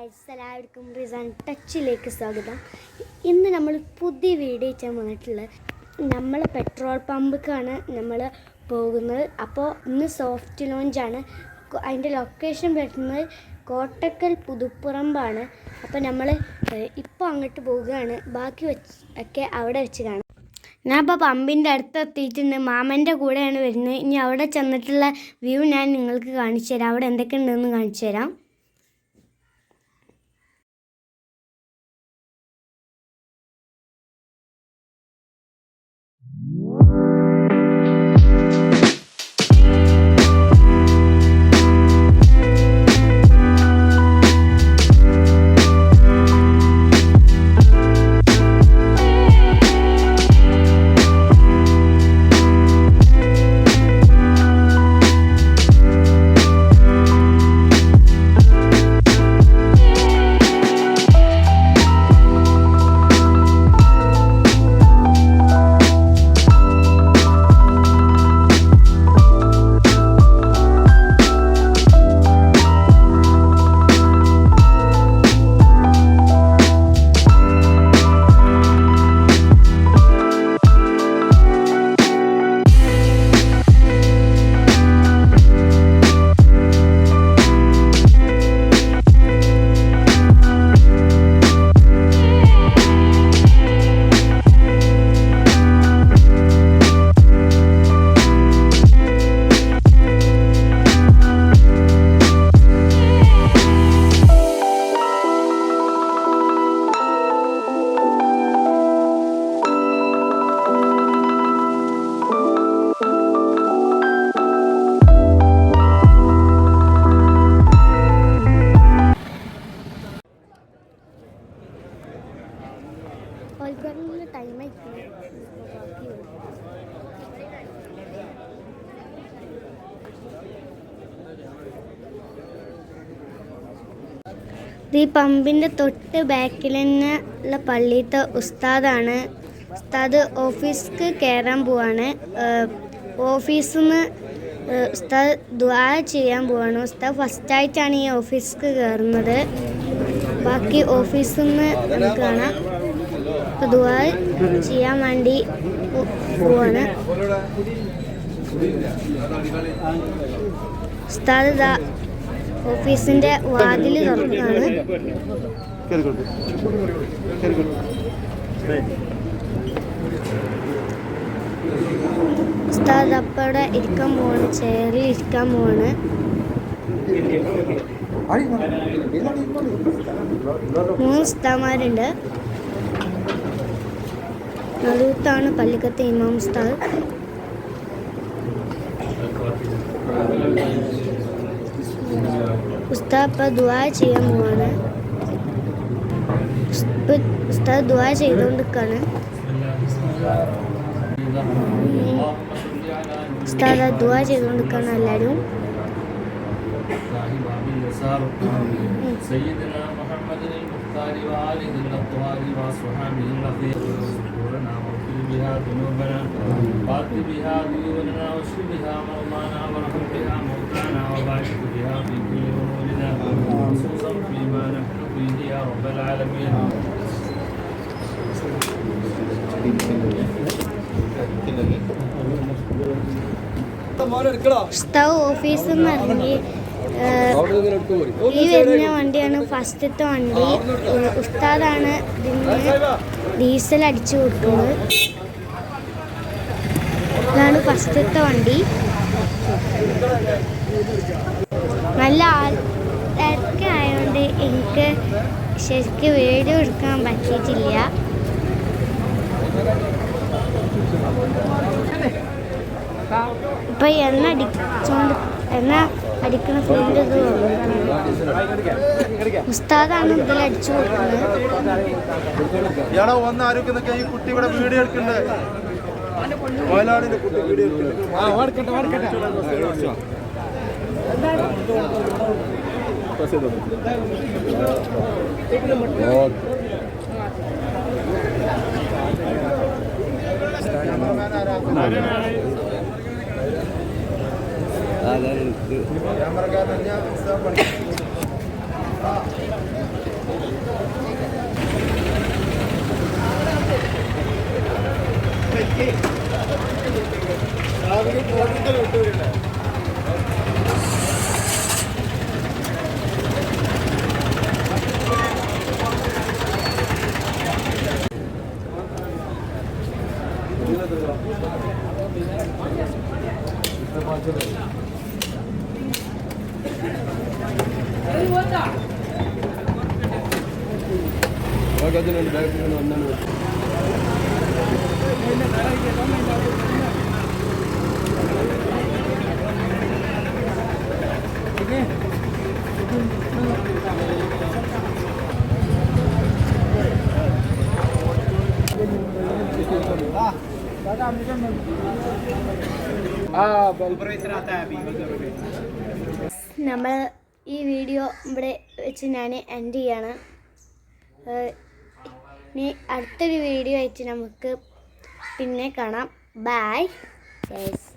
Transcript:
Guys, എല്ലാവർക്കും risen ടച്ചിലേക്ക് സ്വാഗതം. ഇന്ന് നമ്മൾ പുതിയ വീഡിയോ ചെയ്യാൻ വന്നിട്ടുള്ളത് നമ്മൾ പെട്രോൾ പമ്പിലേക്കാണ് നമ്മൾ പോകുന്നത്. അപ്പോൾ ഇന്ന് സോഫ്റ്റ് ലോഞ്ചാണ്. അതിൻ്റെ ലൊക്കേഷൻ വരുന്നത് കോട്ടക്കൽ പുതുപ്പറമ്പാണ്. അപ്പോൾ നമ്മൾ ഇപ്പോൾ അങ്ങോട്ട് പോവുകയാണ്. ബാക്കി ഒക്കെ അവിടെ വെച്ച് കാണാം. ഞാൻ ഇപ്പോൾ പമ്പിൻ്റെ അടുത്ത് എത്തിയിട്ടുണ്ട്. മാമൻ്റെ കൂടെയാണ് വരുന്നത്. ഇനി അവിടെ ചെന്നിട്ടുള്ള വ്യൂ ഞാൻ നിങ്ങൾക്ക് കാണിച്ചു തരാം. അവിടെ എന്തൊക്കെ ഉണ്ടെന്ന് കാണിച്ചു തരാം. ഈ പമ്പിൻ്റെ തൊട്ട് ബാക്കിൽ തന്നെ ഉള്ള പള്ളിയിലത്തെ ഉസ്താദാണ്. ഉസ്താദ് ഓഫീസിലേക്ക് കയറാൻ പോവാണ്. ഓഫീസിൽ നിന്ന് ഉസ്താദ് ദുആ ചെയ്യാൻ പോവാണ്. ഉസ്താദ് ഫസ്റ്റായിട്ടാണ് ഈ ഓഫീസിലേക്ക് കയറുന്നത്. ബാക്കി ഓഫീസിൽ നിന്ന് നമുക്ക് കാണാം. അപ്പോൾ ദുആ ചെയ്യാൻ വേണ്ടി പോവാണ്. ഉസ്താദ് ഓഫീസിന്റെ വാതിൽ തുറക്കുകയാണ്. ഉസ്താദ് അപ്പവിടെ ഇരിക്കാൻ പോവാണ്. ചെയറിൽ ഇരിക്കാൻ പോവാണ്. മൂന്ന് ഉസ്താദന്മാരുണ്ട്. നടുത്താണ് പള്ളിക്കത്തെ ഇമാം ഉസ്താദ്. ഉസ്താദ് ഇപ്പോൾ ദുആ ചെയ്യാൻ പോവാണ്. ഉസ്താദ് ദുആ ചെയ്തുകൊണ്ടിരിക്കുകയാണ്. ഉസ്താദ് ദുആ ചെയ്തുകൊണ്ടിരിക്കുകയാണ്. എല്ലാവരും ഉസ്താദ് ഓഫീസിൽ നിന്ന് ഇറങ്ങി. ഈ വരുന്ന വണ്ടിയാണ് ഫസ്റ്റത്തെ വണ്ടി. ഉസ്താദാണ് ഇതിന് ഡീസൽ അടിച്ചു കൊടുക്കുന്നത്. ഇതാണ് ഫസ്റ്റത്തെ വണ്ടി. നല്ല ആൾക്കാരൊക്കെ ആയതുകൊണ്ട് എനിക്ക് ശരിക്കും വീഡിയോ എടുക്കാൻ പറ്റിയിട്ടില്ല. ഇപ്പം എണ്ണ അടിക്കണ ഫീൽഡ് ഇത് ഉസ്താദാണ് ഇതിൽ അടിച്ചു കൊടുക്കുന്നത്. Camera നമ്മൾ ഈ വീഡിയോ ഇവിടെ വെച്ച് ഞാൻ എൻഡ് ചെയ്യാണ്. ഇനി അടുത്തൊരു വീഡിയോ ആയിട്ട് നമുക്ക് പിന്നെ കാണാം. Bye guys.